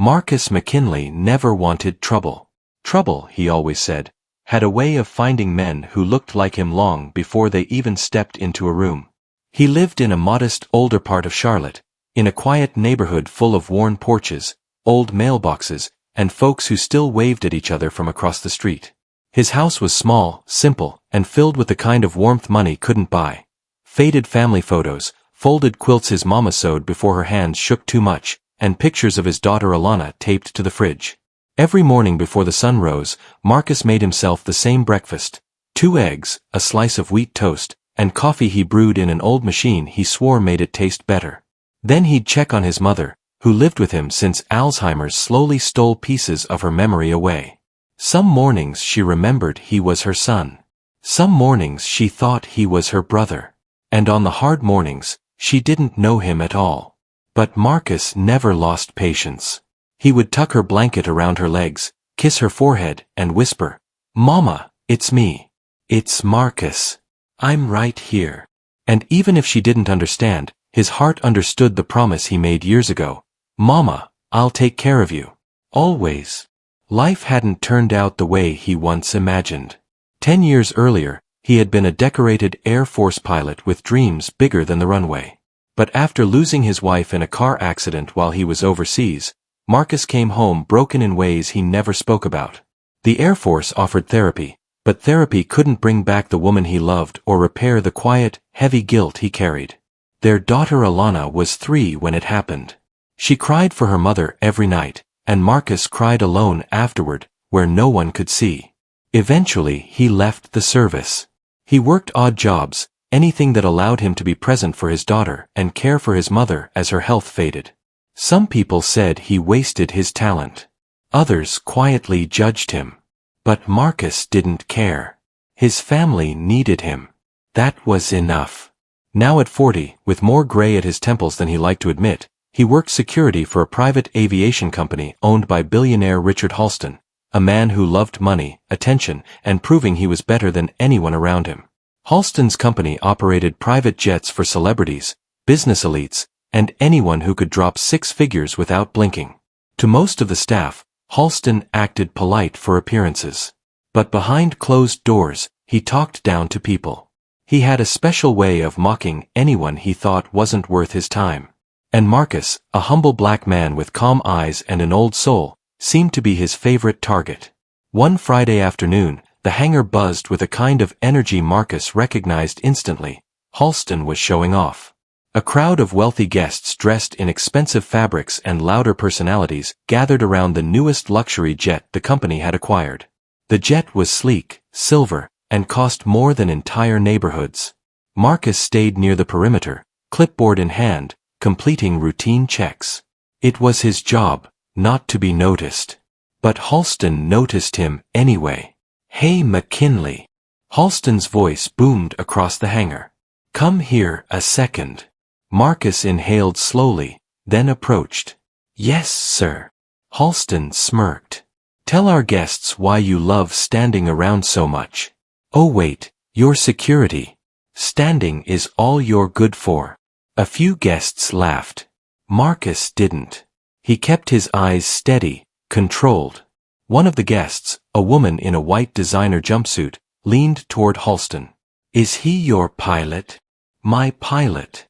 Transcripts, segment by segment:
Marcus McKinley never wanted trouble. Trouble, he always said, had a way of finding men who looked like him long before they even stepped into a room. He lived in a modest older part of Charlotte, in a quiet neighborhood full of worn porches, old mailboxes, and folks who still waved at each other from across the street. His house was small, simple, and filled with the kind of warmth money couldn't buy. Faded family photos, folded quilts his mama sewed before her hands shook too much, and pictures of his daughter Alana taped to the fridge. Every morning before the sun rose, Marcus made himself the same breakfast: 2 eggs, a slice of wheat toast, and coffee he brewed in an old machine he swore made it taste better. Then he'd check on his mother, who lived with him since Alzheimer's slowly stole pieces of her memory away. Some mornings she remembered he was her son. Some mornings she thought he was her brother. And on the hard mornings, she didn't know him at all. But Marcus never lost patience. He would tuck her blanket around her legs, kiss her forehead, and whisper, "Mama, it's me. It's Marcus. I'm right here." And even if she didn't understand, his heart understood the promise he made years ago. "Mama, I'll take care of you. Always." Life hadn't turned out the way he once imagined. 10 years earlier, he had been a decorated Air Force pilot with dreams bigger than the runway. But after losing his wife in a car accident while he was overseas, Marcus came home broken in ways he never spoke about. The Air Force offered therapy, but therapy couldn't bring back the woman he loved or repair the quiet, heavy guilt he carried. Their daughter Alana was 3 when it happened. She cried for her mother every night, and Marcus cried alone afterward, where no one could see. Eventually he left the service. He worked odd jobs, anything that allowed him to be present for his daughter and care for his mother as her health faded. Some people said he wasted his talent. Others quietly judged him. But Marcus didn't care. His family needed him. That was enough. Now at 40, with more gray at his temples than he liked to admit, he worked security for a private aviation company owned by billionaire Richard Halston, a man who loved money, attention, and proving he was better than anyone around him. Halston's company operated private jets for celebrities, business elites, and anyone who could drop 6 figures without blinking. To most of the staff, Halston acted polite for appearances. But behind closed doors, he talked down to people. He had a special way of mocking anyone he thought wasn't worth his time. And Marcus, a humble black man with calm eyes and an old soul, seemed to be his favorite target. One Friday afternoon, the hangar buzzed with a kind of energy Marcus recognized instantly. Halston was showing off. A crowd of wealthy guests dressed in expensive fabrics and louder personalities gathered around the newest luxury jet the company had acquired. The jet was sleek, silver, and cost more than entire neighborhoods. Marcus stayed near the perimeter, clipboard in hand, completing routine checks. It was his job, not to be noticed. But Halston noticed him anyway. "Hey McKinley." Halston's voice boomed across the hangar. "Come here a second." Marcus inhaled slowly, then approached. "Yes, sir." Halston smirked. "Tell our guests why you love standing around so much." "Oh wait, you're security. Standing is all you're good for." A few guests laughed. Marcus didn't. He kept his eyes steady, controlled. One of the guests, a woman in a white designer jumpsuit, leaned toward Halston. "Is he your pilot?" "My pilot."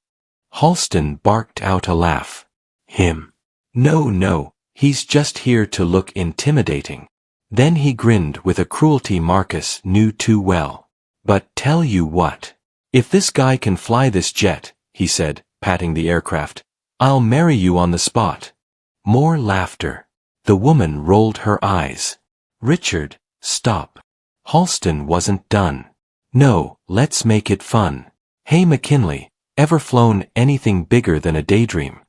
Halston barked out a laugh. "Him? No, he's just here to look intimidating." Then he grinned with a cruelty Marcus knew too well. "But tell you what. If this guy can fly this jet," he said, patting the aircraft, "I'll marry you on the spot." More laughter. The woman rolled her eyes. "Richard, stop." Halston wasn't done. "No, let's make it fun. Hey McKinley, ever flown anything bigger than a daydream?"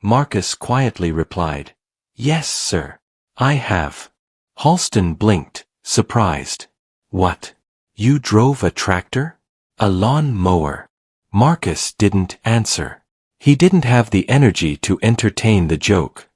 Marcus quietly replied, "Yes, sir. I have." Halston blinked, surprised. "What? You drove a tractor? A lawn mower?" Marcus didn't answer. He didn't have the energy to entertain the joke.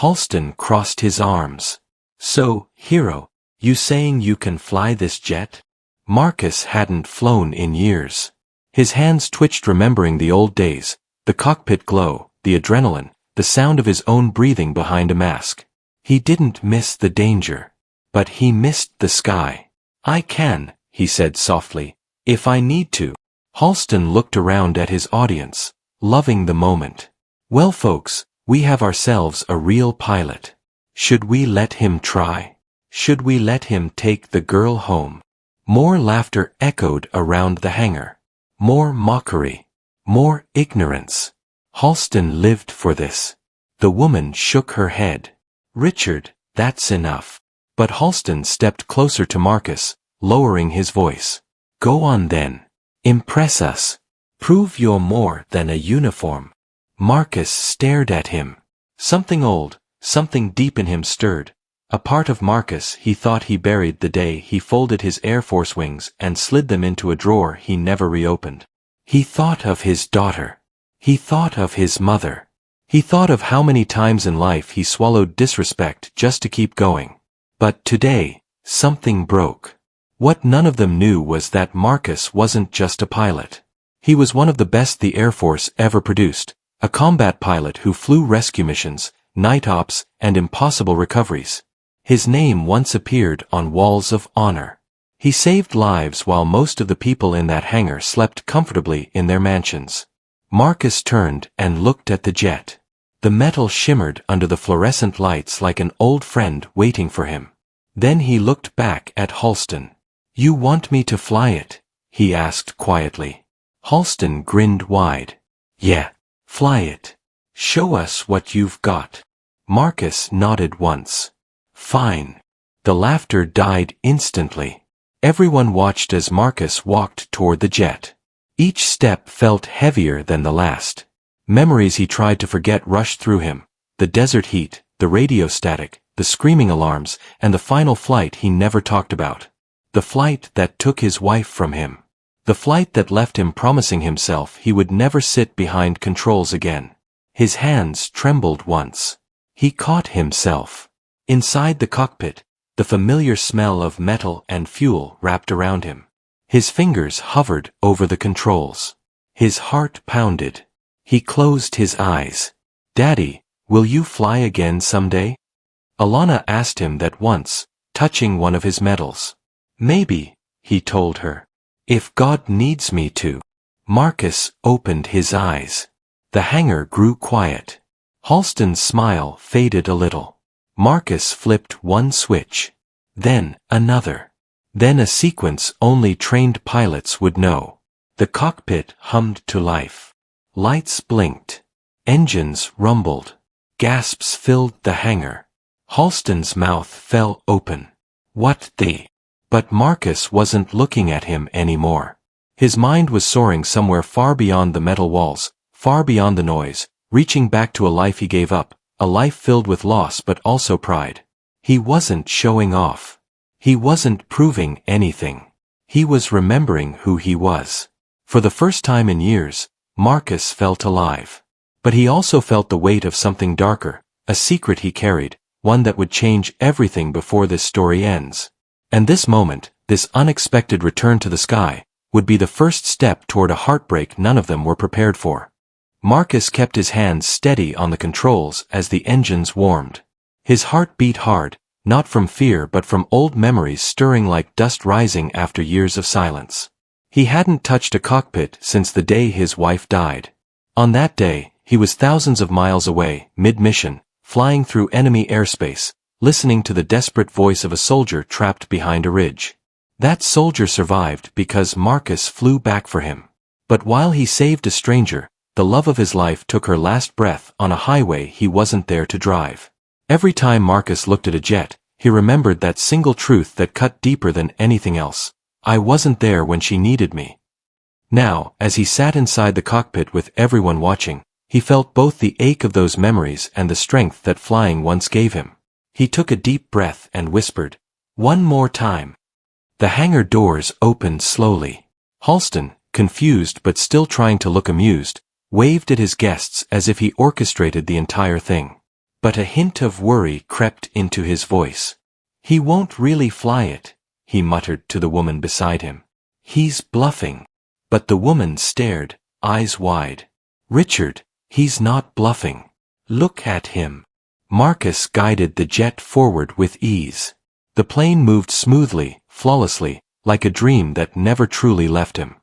Halston crossed his arms. "So, hero, you saying you can fly this jet?" Marcus hadn't flown in years. His hands twitched remembering the old days, the cockpit glow, the adrenaline, the sound of his own breathing behind a mask. He didn't miss the danger. But he missed the sky. "I can," he said softly, "if I need to." Halston looked around at his audience, loving the moment. "Well folks, we have ourselves a real pilot. Should we let him try? Should we let him take the girl home?" More laughter echoed around the hangar. More mockery. More ignorance. Halston lived for this. The woman shook her head. "Richard, that's enough." But Halston stepped closer to Marcus, lowering his voice. "Go on then. Impress us. Prove you're more than a uniform." Marcus stared at him. Something old, something deep in him stirred. A part of Marcus he thought he buried the day he folded his Air Force wings and slid them into a drawer he never reopened. He thought of his daughter. He thought of his mother. He thought of how many times in life he swallowed disrespect just to keep going. But today, something broke. What none of them knew was that Marcus wasn't just a pilot. He was one of the best the Air Force ever produced, a combat pilot who flew rescue missions, night ops, and impossible recoveries. His name once appeared on walls of honor. He saved lives while most of the people in that hangar slept comfortably in their mansions. Marcus turned and looked at the jet. The metal shimmered under the fluorescent lights like an old friend waiting for him. Then he looked back at Halston. "You want me to fly it?" he asked quietly. Halston grinned wide. "Yeah, fly it. Show us what you've got." Marcus nodded once. "Fine." The laughter died instantly. Everyone watched as Marcus walked toward the jet. Each step felt heavier than the last. Memories he tried to forget rushed through him. The desert heat, the radio static, the screaming alarms, and the final flight he never talked about. The flight that took his wife from him. The flight that left him promising himself he would never sit behind controls again. His hands trembled once. He caught himself. Inside the cockpit, the familiar smell of metal and fuel wrapped around him. His fingers hovered over the controls. His heart pounded. He closed his eyes. "Daddy, will you fly again someday?" Alana asked him that once, touching one of his medals. "Maybe," he told her. "If God needs me to." Marcus opened his eyes. The hangar grew quiet. Halston's smile faded a little. Marcus flipped one switch. Then another. Then a sequence only trained pilots would know. The cockpit hummed to life. Lights blinked. Engines rumbled. Gasps filled the hangar. Halston's mouth fell open. What the? But Marcus wasn't looking at him anymore. His mind was soaring somewhere far beyond the metal walls, far beyond the noise, reaching back to a life he gave up, a life filled with loss but also pride. He wasn't showing off. He wasn't proving anything. He was remembering who he was. For the first time in years, Marcus felt alive. But he also felt the weight of something darker, a secret he carried, one that would change everything before this story ends. And this moment, this unexpected return to the sky, would be the first step toward a heartbreak none of them were prepared for. Marcus kept his hands steady on the controls as the engines warmed. His heart beat hard, not from fear but from old memories stirring like dust rising after years of silence. He hadn't touched a cockpit since the day his wife died. On that day, he was thousands of miles away, mid-mission, flying through enemy airspace, listening to the desperate voice of a soldier trapped behind a ridge. That soldier survived because Marcus flew back for him. But while he saved a stranger, the love of his life took her last breath on a highway he wasn't there to drive. Every time Marcus looked at a jet, he remembered that single truth that cut deeper than anything else. I wasn't there when she needed me. Now, as he sat inside the cockpit with everyone watching, he felt both the ache of those memories and the strength that flying once gave him. He took a deep breath and whispered, "One more time." The hangar doors opened slowly. Halston, confused but still trying to look amused, waved at his guests as if he orchestrated the entire thing. But a hint of worry crept into his voice. "He won't really fly it," he muttered to the woman beside him. "He's bluffing." But the woman stared, eyes wide. "Richard, he's not bluffing. Look at him. Marcus guided the jet forward with ease. The plane moved smoothly, flawlessly, like a dream that never truly left him.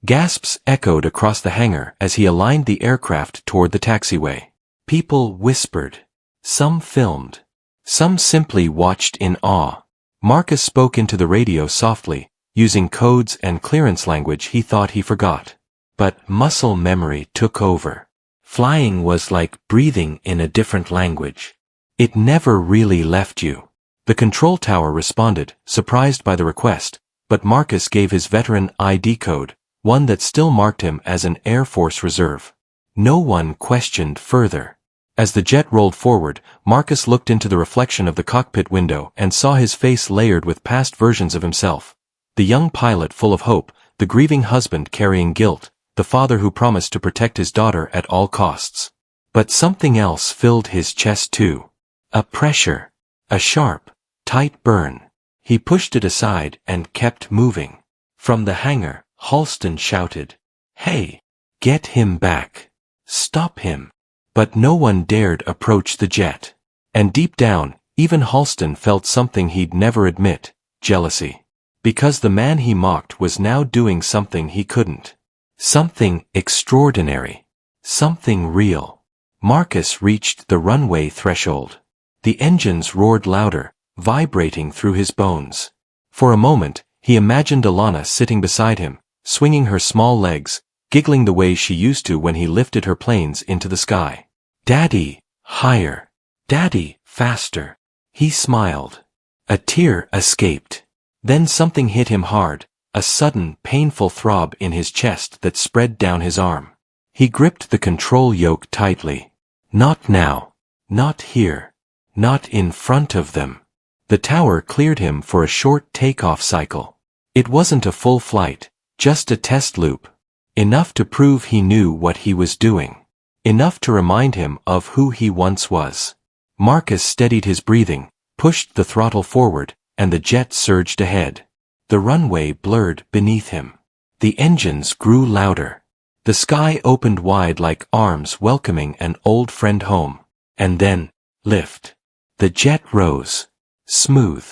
Gasps echoed across the hangar as he aligned the aircraft toward the taxiway. People whispered. Some filmed. Some simply watched in awe. Marcus spoke into the radio softly, using codes and clearance language he thought he forgot. But muscle memory took over. Flying was like breathing in a different language. It never really left you. The control tower responded, surprised by the request, but Marcus gave his veteran ID code, one that still marked him as an Air Force reserve. No one questioned further. As the jet rolled forward, Marcus looked into the reflection of the cockpit window and saw his face layered with past versions of himself. The young pilot full of hope, the grieving husband carrying guilt, the father who promised to protect his daughter at all costs. But something else filled his chest too. A pressure. A sharp, tight burn. He pushed it aside and kept moving. From the hangar, Halston shouted, "Hey! Get him back! Stop him!" But no one dared approach the jet. And deep down, even Halston felt something he'd never admit, jealousy. Because the man he mocked was now doing something he couldn't. Something extraordinary. Something real. Marcus reached the runway threshold. The engines roared louder, vibrating through his bones. For a moment, he imagined Alana sitting beside him, swinging her small legs, giggling the way she used to when he lifted her planes into the sky. "Daddy, higher. Daddy, faster." He smiled. A tear escaped. Then something hit him hard, a sudden, painful throb in his chest that spread down his arm. He gripped the control yoke tightly. Not now. Not here. Not in front of them. The tower cleared him for a short takeoff cycle. It wasn't a full flight, just a test loop. Enough to prove he knew what he was doing. Enough to remind him of who he once was. Marcus steadied his breathing, pushed the throttle forward, and the jet surged ahead. The runway blurred beneath him. The engines grew louder. The sky opened wide like arms welcoming an old friend home. And then, lift. The jet rose. Smooth.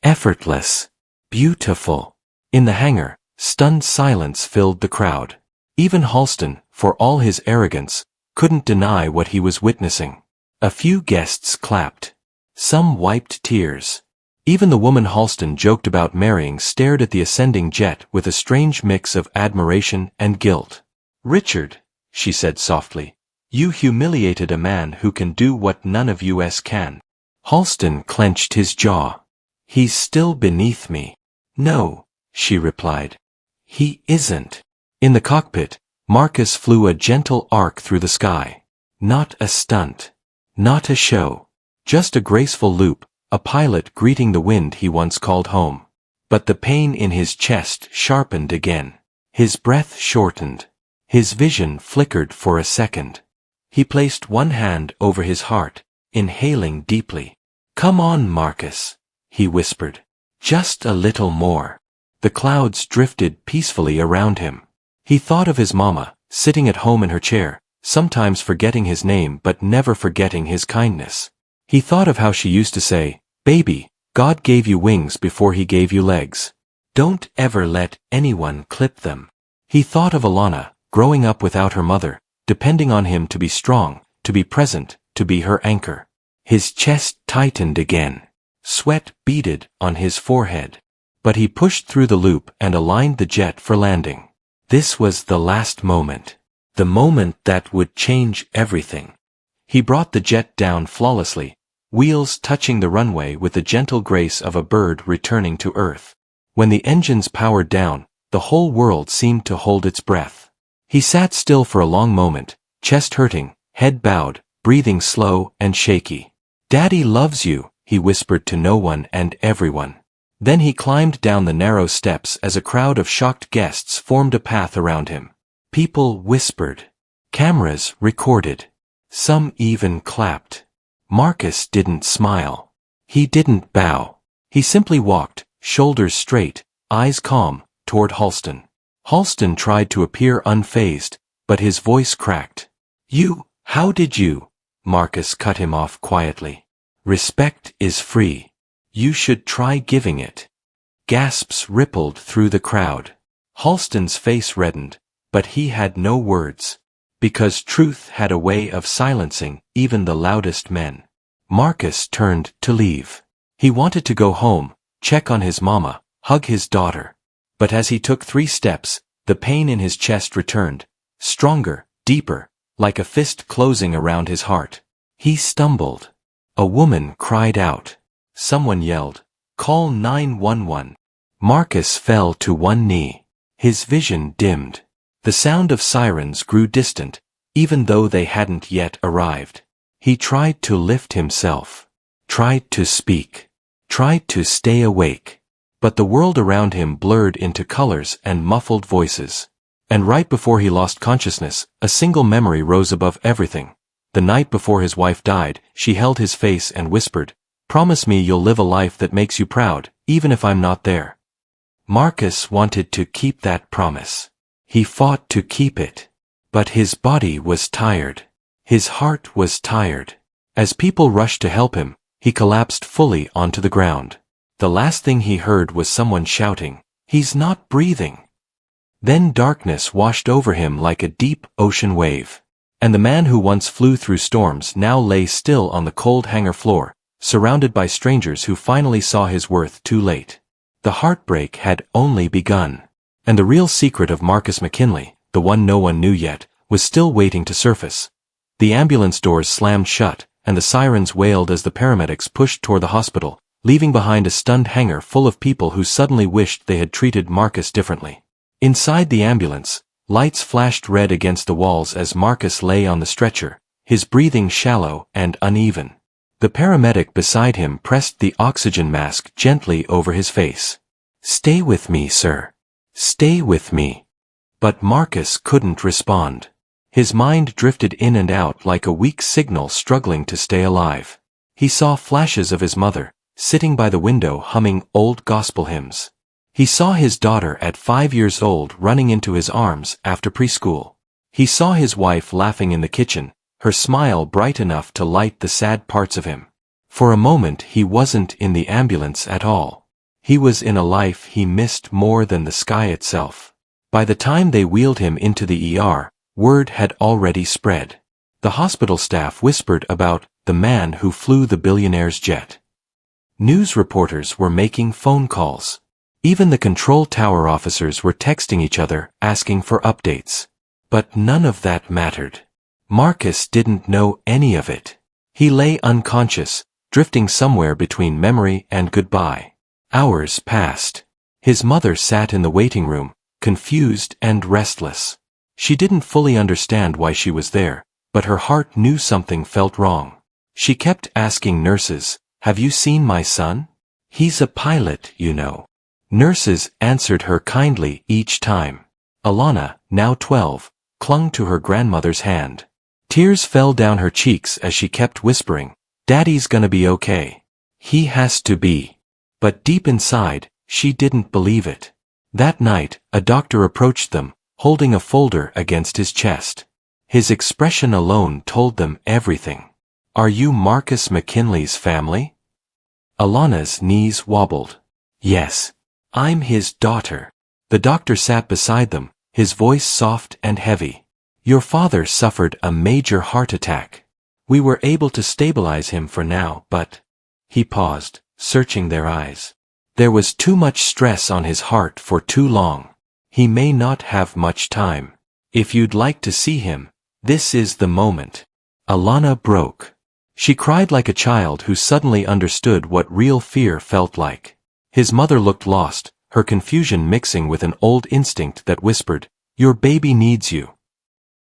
Effortless. Beautiful. In the hangar, stunned silence filled the crowd. Even Halston, for all his arrogance, couldn't deny what he was witnessing. A few guests clapped. Some wiped tears. Even the woman Halston joked about marrying stared at the ascending jet with a strange mix of admiration and guilt. "Richard," she said softly, "you humiliated a man who can do what none of us can." Halston clenched his jaw. "He's still beneath me." "No," she replied. "He isn't." In the cockpit, Marcus flew a gentle arc through the sky. Not a stunt. Not a show. Just a graceful loop, a pilot greeting the wind he once called home. But the pain in his chest sharpened again. His breath shortened. His vision flickered for a second. He placed one hand over his heart, inhaling deeply. "Come on, Marcus," he whispered. "Just a little more." The clouds drifted peacefully around him. He thought of his mama, sitting at home in her chair, sometimes forgetting his name but never forgetting his kindness. He thought of how she used to say, "Baby, God gave you wings before he gave you legs. Don't ever let anyone clip them." He thought of Alana, growing up without her mother, depending on him to be strong, to be present, to be her anchor. His chest tightened again. Sweat beaded on his forehead. But he pushed through the loop and aligned the jet for landing. This was the last moment. The moment that would change everything. He brought the jet down flawlessly, wheels touching the runway with the gentle grace of a bird returning to earth. When the engines powered down, the whole world seemed to hold its breath. He sat still for a long moment, chest hurting, head bowed, breathing slow and shaky. "Daddy loves you," he whispered to no one and everyone. Then he climbed down the narrow steps as a crowd of shocked guests formed a path around him. People whispered. Cameras recorded. Some even clapped. Marcus didn't smile. He didn't bow. He simply walked, shoulders straight, eyes calm, toward Halston. Halston tried to appear unfazed, but his voice cracked. How did you? Marcus cut him off quietly. Respect is free. You should try giving it. Gasps rippled through the crowd. Halston's face reddened, but he had no words. Because truth had a way of silencing even the loudest men. Marcus turned to leave. He wanted to go home, check on his mama, hug his daughter. But as he took 3 steps, the pain in his chest returned, stronger, deeper, like a fist closing around his heart. He stumbled. A woman cried out. Someone yelled, "Call 911." Marcus fell to one knee. His vision dimmed. The sound of sirens grew distant, even though they hadn't yet arrived. He tried to lift himself. Tried to speak. Tried to stay awake. But the world around him blurred into colors and muffled voices. And right before he lost consciousness, a single memory rose above everything. The night before his wife died, she held his face and whispered, "Promise me you'll live a life that makes you proud, even if I'm not there." Marcus wanted to keep that promise. He fought to keep it. But his body was tired. His heart was tired. As people rushed to help him, he collapsed fully onto the ground. The last thing he heard was someone shouting, "He's not breathing." Then darkness washed over him like a deep ocean wave. And the man who once flew through storms now lay still on the cold hangar floor, surrounded by strangers who finally saw his worth too late. The heartbreak had only begun. And the real secret of Marcus McKinley, the one no one knew yet, was still waiting to surface. The ambulance doors slammed shut, and the sirens wailed as the paramedics pushed toward the hospital, leaving behind a stunned hangar full of people who suddenly wished they had treated Marcus differently. Inside the ambulance, lights flashed red against the walls as Marcus lay on the stretcher, his breathing shallow and uneven. The paramedic beside him pressed the oxygen mask gently over his face. "Stay with me, sir. Stay with me." But Marcus couldn't respond. His mind drifted in and out like a weak signal struggling to stay alive. He saw flashes of his mother, sitting by the window humming old gospel hymns. He saw his daughter at 5 years old running into his arms after preschool. He saw his wife laughing in the kitchen, her smile bright enough to light the sad parts of him. For a moment he wasn't in the ambulance at all. He was in a life he missed more than the sky itself. By the time they wheeled him into the ER, word had already spread. The hospital staff whispered about the man who flew the billionaire's jet. News reporters were making phone calls. Even the control tower officers were texting each other, asking for updates. But none of that mattered. Marcus didn't know any of it. He lay unconscious, drifting somewhere between memory and goodbye. Hours passed. His mother sat in the waiting room, confused and restless. She didn't fully understand why she was there, but her heart knew something felt wrong. She kept asking nurses, "Have you seen my son? He's a pilot, you know." Nurses answered her kindly each time. Alana, now 12, clung to her grandmother's hand. Tears fell down her cheeks as she kept whispering, "Daddy's gonna be okay. He has to be." But deep inside, she didn't believe it. That night, a doctor approached them, holding a folder against his chest. His expression alone told them everything. "Are you Marcus McKinley's family?" Alana's knees wobbled. "Yes. I'm his daughter." The doctor sat beside them, his voice soft and heavy. "Your father suffered a major heart attack. We were able to stabilize him for now, but—" He paused, searching their eyes. "There was too much stress on his heart for too long. He may not have much time. If you'd like to see him, this is the moment." Alana broke. She cried like a child who suddenly understood what real fear felt like. His mother looked lost, her confusion mixing with an old instinct that whispered, "Your baby needs you."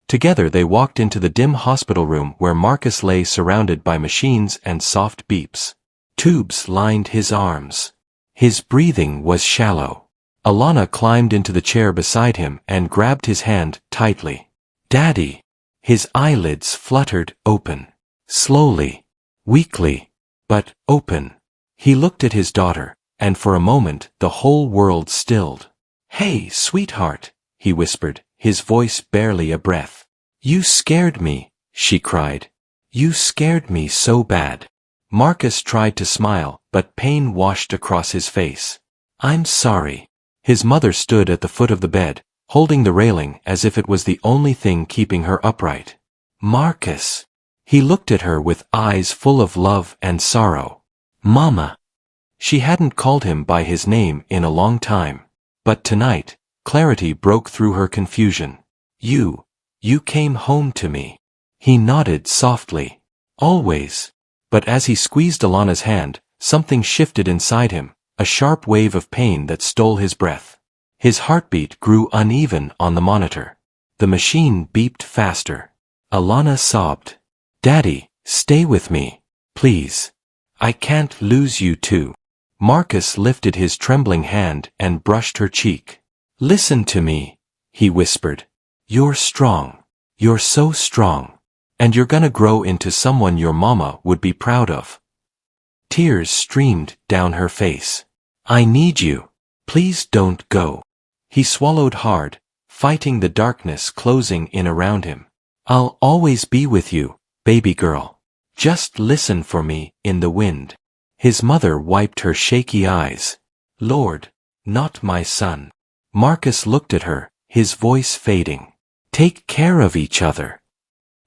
Together they walked into the dim hospital room where Marcus lay surrounded by machines and soft beeps. Tubes lined his arms. His breathing was shallow. Alana climbed into the chair beside him and grabbed his hand tightly. "Daddy!" His eyelids fluttered open. Slowly. Weakly. But open. He looked at his daughter, and for a moment the whole world stilled. "Hey, sweetheart," he whispered, his voice barely a breath. "You scared me," she cried. You scared me so bad. Marcus tried to smile, but pain washed across his face. I'm sorry. His mother stood at the foot of the bed, holding the railing as if it was the only thing keeping her upright. Marcus. He looked at her with eyes full of love and sorrow. Mama. She hadn't called him by his name in a long time. But tonight, clarity broke through her confusion. You came home to me. He nodded softly. Always. But as he squeezed Alana's hand, something shifted inside him, a sharp wave of pain that stole his breath. His heartbeat grew uneven on the monitor. The machine beeped faster. Alana sobbed. Daddy, stay with me, please. I can't lose you too. Marcus lifted his trembling hand and brushed her cheek. Listen to me, he whispered. You're strong. You're so strong. And you're gonna grow into someone your mama would be proud of. Tears streamed down her face. I need you. Please don't go. He swallowed hard, fighting the darkness closing in around him. I'll always be with you, baby girl. Just listen for me in the wind. His mother wiped her shaky eyes. Lord, not my son. Marcus looked at her, his voice fading. Take care of each other.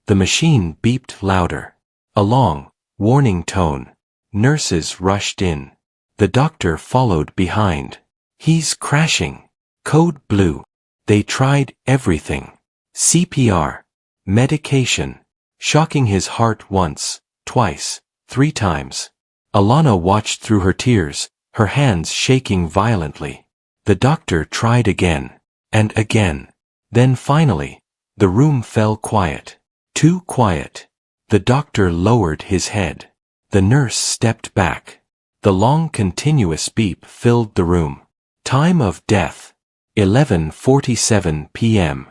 The machine beeped louder. A long, warning tone. Nurses rushed in. The doctor followed behind. He's crashing. Code blue. They tried everything. CPR. Medication. Shocking his heart once, twice, 3 times. Alana watched through her tears, her hands shaking violently. The doctor tried again. And again. Then finally, the room fell quiet. Too quiet. The doctor lowered his head. The nurse stepped back. The long continuous beep filled the room. Time of death. 11:47 p.m.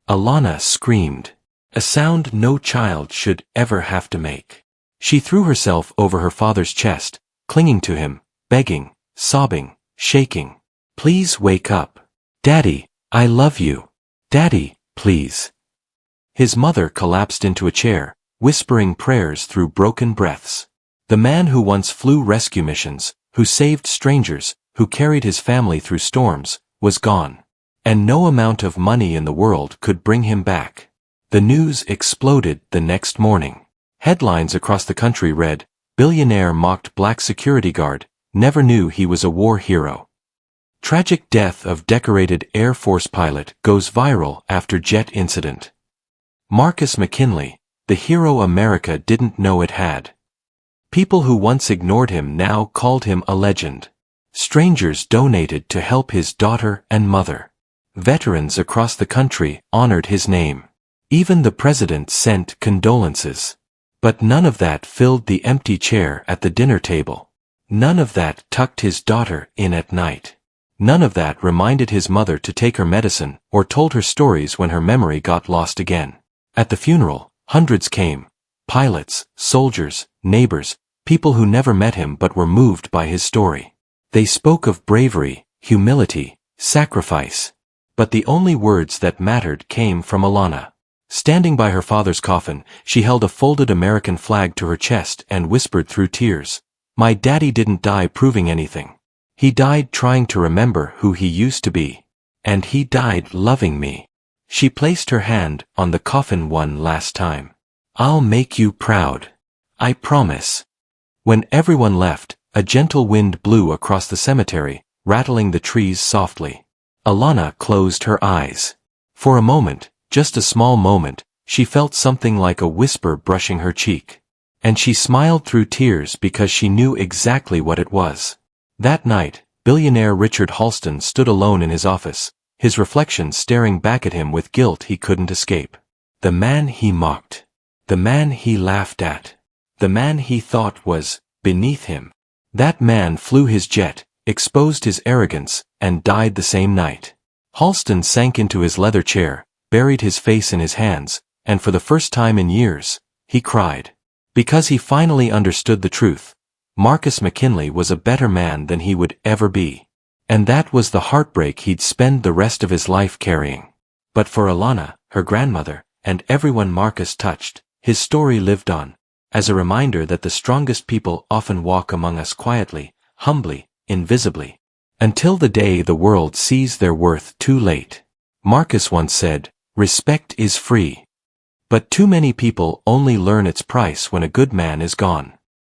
Alana screamed. A sound no child should ever have to make. She threw herself over her father's chest, clinging to him, begging, sobbing, shaking. Please wake up. Daddy, I love you. Daddy, please. His mother collapsed into a chair, whispering prayers through broken breaths. The man who once flew rescue missions, who saved strangers, who carried his family through storms, was gone. And no amount of money in the world could bring him back. The news exploded the next morning. Headlines across the country read, Billionaire mocked black security guard, never knew he was a war hero. Tragic death of decorated Air Force pilot goes viral after jet incident. Marcus McKinley, the hero America didn't know it had. People who once ignored him now called him a legend. Strangers donated to help his daughter and mother. Veterans across the country honored his name. Even the president sent condolences. But none of that filled the empty chair at the dinner table. None of that tucked his daughter in at night. None of that reminded his mother to take her medicine or told her stories when her memory got lost again. At the funeral, hundreds came. Pilots, soldiers, neighbors, people who never met him but were moved by his story. They spoke of bravery, humility, sacrifice. But the only words that mattered came from Alana. Standing by her father's coffin, she held a folded American flag to her chest and whispered through tears, My daddy didn't die proving anything. He died trying to remember who he used to be. And he died loving me. She placed her hand on the coffin one last time. I'll make you proud. I promise. When everyone left, a gentle wind blew across the cemetery, rattling the trees softly. Alana closed her eyes. For a moment, just a small moment, she felt something like a whisper brushing her cheek. And she smiled through tears because she knew exactly what it was. That night, billionaire Richard Halston stood alone in his office, his reflection staring back at him with guilt he couldn't escape. The man he mocked. The man he laughed at. The man he thought was beneath him. That man flew his jet, exposed his arrogance, and died the same night. Halston sank into his leather chair, buried his face in his hands, and for the first time in years, he cried. Because he finally understood the truth. Marcus McKinley was a better man than he would ever be. And that was the heartbreak he'd spend the rest of his life carrying. But for Alana, her grandmother, and everyone Marcus touched, His story lived on, as a reminder that the strongest people often walk among us quietly, humbly, invisibly, until the day the world sees their worth too late. Marcus once said, "Respect is free. But too many people only learn its price when a good man is gone."